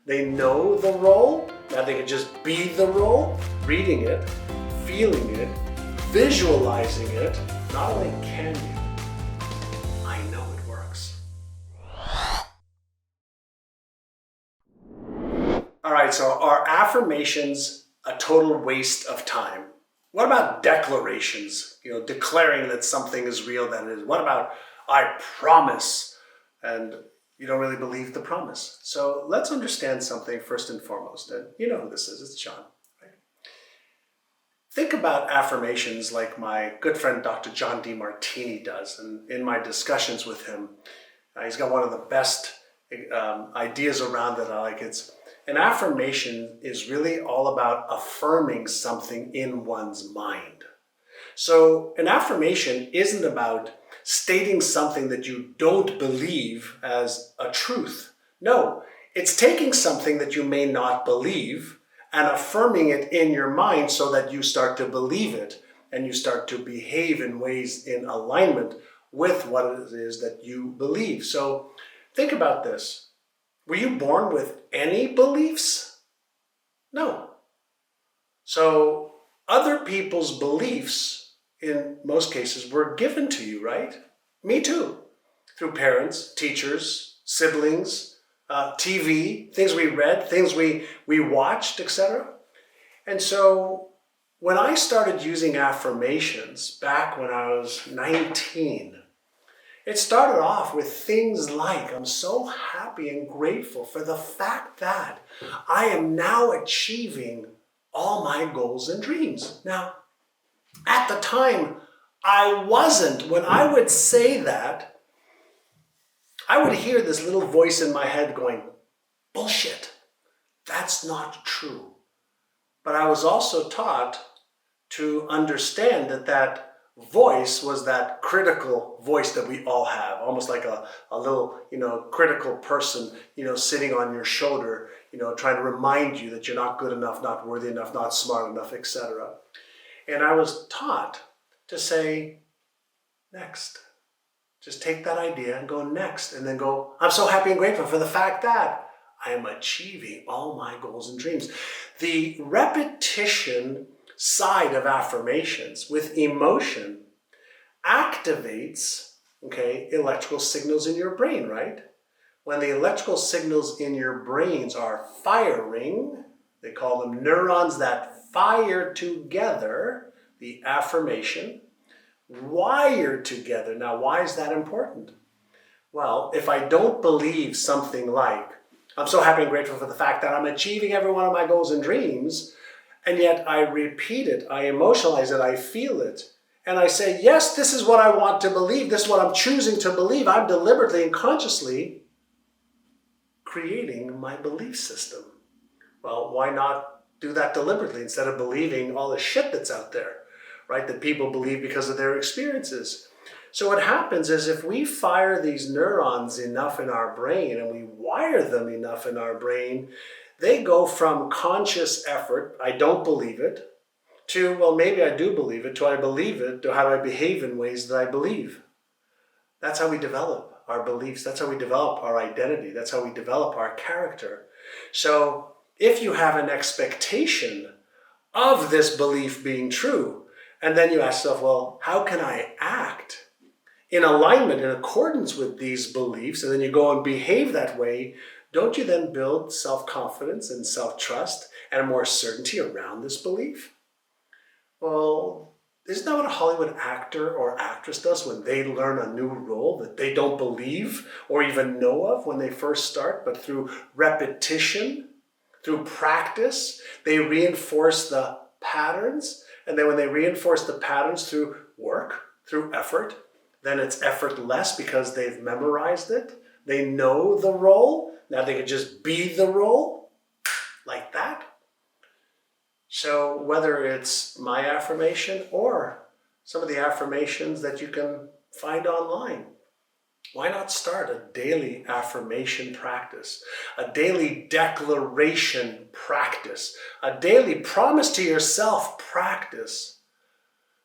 They know the role. Now they can just be the role, reading it, feeling it, visualizing it. Not only can you, I know it works. All right, so are affirmations a total waste of time? What about declarations? Declaring that something is real, that it is. What about I promise? And you don't really believe the promise. So let's understand something first and foremost. And you know who this is, it's John. Right? Think about affirmations like my good friend Dr. John DeMartini does. And in my discussions with him, he's got one of the best ideas around that I like. An affirmation is really all about affirming something in one's mind. So an affirmation isn't about stating something that you don't believe as a truth. No, it's taking something that you may not believe and affirming it in your mind so that you start to believe it and you start to behave in ways in alignment with what it is that you believe. So think about this. Were you born with any beliefs? No. So other people's beliefs, in most cases, were given to you, right? Me too. Through parents, teachers, siblings, TV, things we read, things we watched, etc. And so when I started using affirmations back when I was 19, it started off with things like, I'm so happy and grateful for the fact that I am now achieving all my goals and dreams. Now, at the time, I wasn't. When I would say that, I would hear this little voice in my head going, bullshit, that's not true. But I was also taught to understand that voice was that critical voice that we all have, almost like a little, critical person, sitting on your shoulder, trying to remind you that you're not good enough, not worthy enough, not smart enough, etc. And I was taught to say, next. Just take that idea and go next. And then go, I'm so happy and grateful for the fact that I am achieving all my goals and dreams. The repetition side of affirmations with emotion activates, electrical signals in your brain, right? When the electrical signals in your brains are firing, they call them neurons that fire together, the affirmation, wired together. Now, why is that important? Well, if I don't believe something like, I'm so happy and grateful for the fact that I'm achieving every one of my goals and dreams, and yet I repeat it, I emotionalize it, I feel it, and I say, yes, this is what I want to believe, this is what I'm choosing to believe, I'm deliberately and consciously creating my belief system. Well, why not do that deliberately instead of believing all the shit that's out there, right? That people believe because of their experiences. So what happens is if we fire these neurons enough in our brain and we wire them enough in our brain, they go from conscious effort, I don't believe it, to, well, maybe I do believe it, to I believe it, to how do I behave in ways that I believe. That's how we develop our beliefs. That's how we develop our identity. That's how we develop our character. So if you have an expectation of this belief being true, and then you ask yourself, well, how can I act in alignment, in accordance with these beliefs, and then you go and behave that way, don't you then build self-confidence and self-trust and more certainty around this belief? Well, isn't that what a Hollywood actor or actress does when they learn a new role that they don't believe or even know of when they first start, but through repetition, through practice, they reinforce the patterns, and then when they reinforce the patterns through work, through effort, then it's effortless because they've memorized it. They know the role. Now they can just be the role like that. So whether it's my affirmation or some of the affirmations that you can find online, why not start a daily affirmation practice, a daily declaration practice, a daily promise to yourself practice,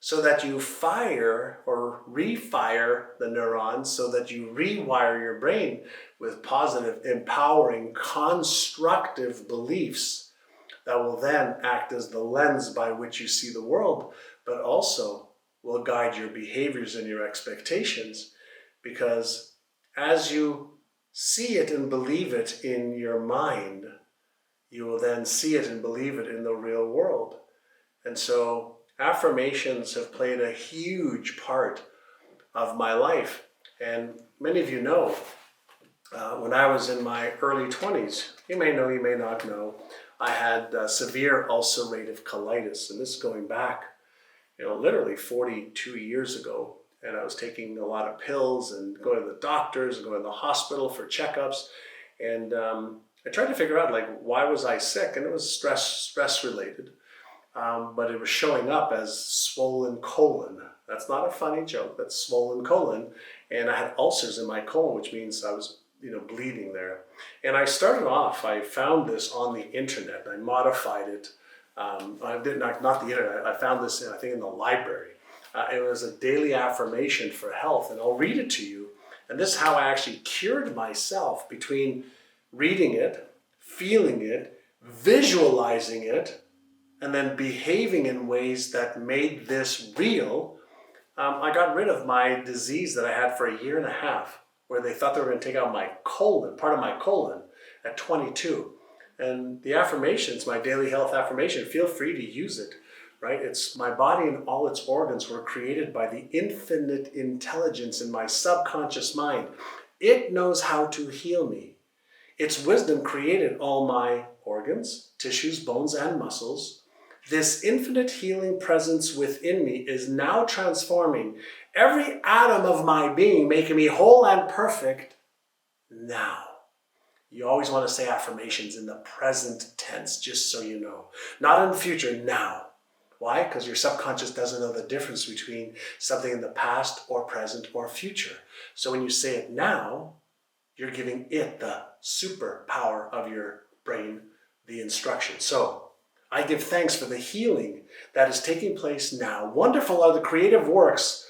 so that you fire or refire the neurons, so that you rewire your brain with positive, empowering, constructive beliefs that will then act as the lens by which you see the world, but also will guide your behaviors and your expectations. Because as you see it and believe it in your mind, you will then see it and believe it in the real world. And so affirmations have played a huge part of my life. And many of you know, when I was in my early 20s, you may know, you may not know, I had severe ulcerative colitis. And this is going back, literally 42 years ago. And I was taking a lot of pills and going to the doctors and going to the hospital for checkups. And I tried to figure out, why was I sick? And it was stress related. But it was showing up as swollen colon. That's not a funny joke, that's swollen colon. And I had ulcers in my colon, which means I was, bleeding there. And I started off, I found this on the internet. I modified it. I did not the internet, I found this, I think, in the library. It was a daily affirmation for health, and I'll read it to you. And this is how I actually cured myself between reading it, feeling it, visualizing it, and then behaving in ways that made this real. I got rid of my disease that I had for 1.5 years, where they thought they were going to take out my colon, part of my colon, at 22. And the affirmations, my daily health affirmation, feel free to use it, right? It's my body and all its organs were created by the infinite intelligence in my subconscious mind. It knows how to heal me. Its wisdom created all my organs, tissues, bones, and muscles. This infinite healing presence within me is now transforming every atom of my being, making me whole and perfect now. You always want to say affirmations in the present tense, just so you know. Not in the future, now. Why? Because your subconscious doesn't know the difference between something in the past or present or future. So when you say it now, you're giving it the superpower of your brain, the instruction. So I give thanks for the healing that is taking place now. Wonderful are the creative works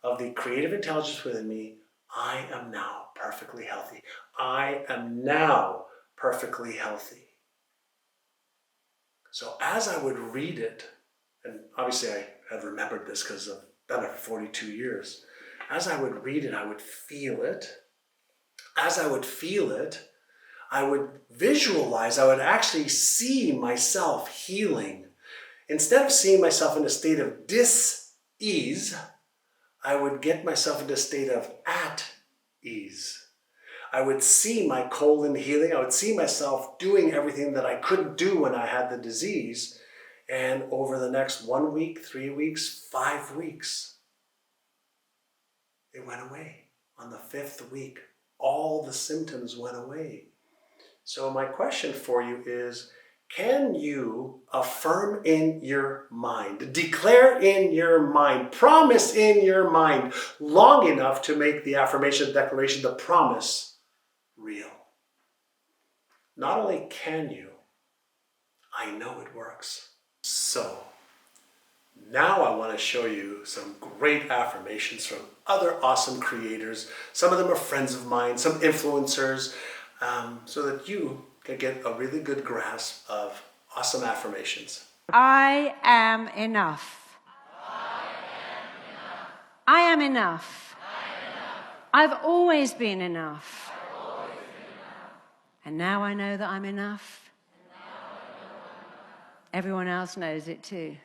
of the creative intelligence within me. I am now perfectly healthy. I am now perfectly healthy. So as I would read it, and obviously I have remembered this because I've done it for 42 years. As I would read it, I would feel it. As I would feel it, I would visualize, I would actually see myself healing. Instead of seeing myself in a state of dis-ease, I would get myself into a state of at-ease. I would see my colon healing. I would see myself doing everything that I couldn't do when I had the disease. And over the next 1 week, 3 weeks, 5 weeks, it went away. On the 5th week, all the symptoms went away. So my question for you is, can you affirm in your mind, declare in your mind, promise in your mind long enough to make the affirmation, declaration, the promise real? Not only can you, I know it works. So now I want to show you some great affirmations from other awesome creators. Some of them are friends of mine, some influencers, so that you can get a really good grasp of awesome affirmations. I am enough. I am enough. I've always been enough. And now I know that I'm enough. Everyone else knows it too.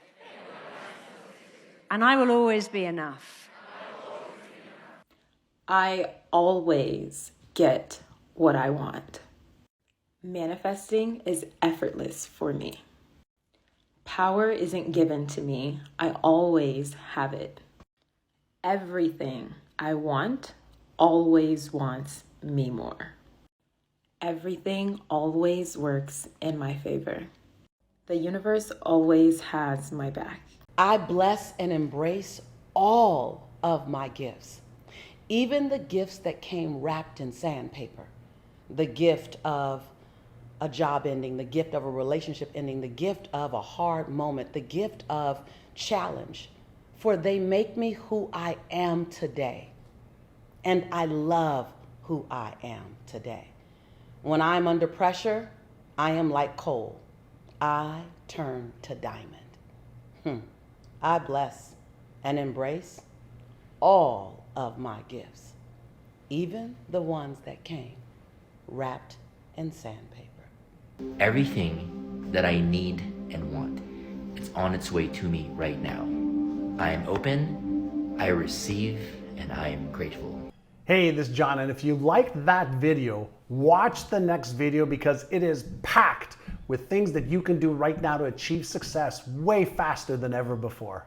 And I will always be enough. I always get what I want. Manifesting is effortless for me. Power isn't given to me. I always have it. Everything I want always wants me more. Everything always works in my favor. The universe always has my back. I bless and embrace all of my gifts, even the gifts that came wrapped in sandpaper. The gift of a job ending, the gift of a relationship ending, the gift of a hard moment, the gift of challenge, for they make me who I am today. And I love who I am today. When I'm under pressure, I am like coal. I turn to diamond. I bless and embrace all of my gifts, even the ones that came wrapped in sandpaper. Everything that I need and want, it's on its way to me right now. I am open, I receive, and I am grateful. Hey, this is John, and if you liked that video, watch the next video because it is packed with things that you can do right now to achieve success way faster than ever before.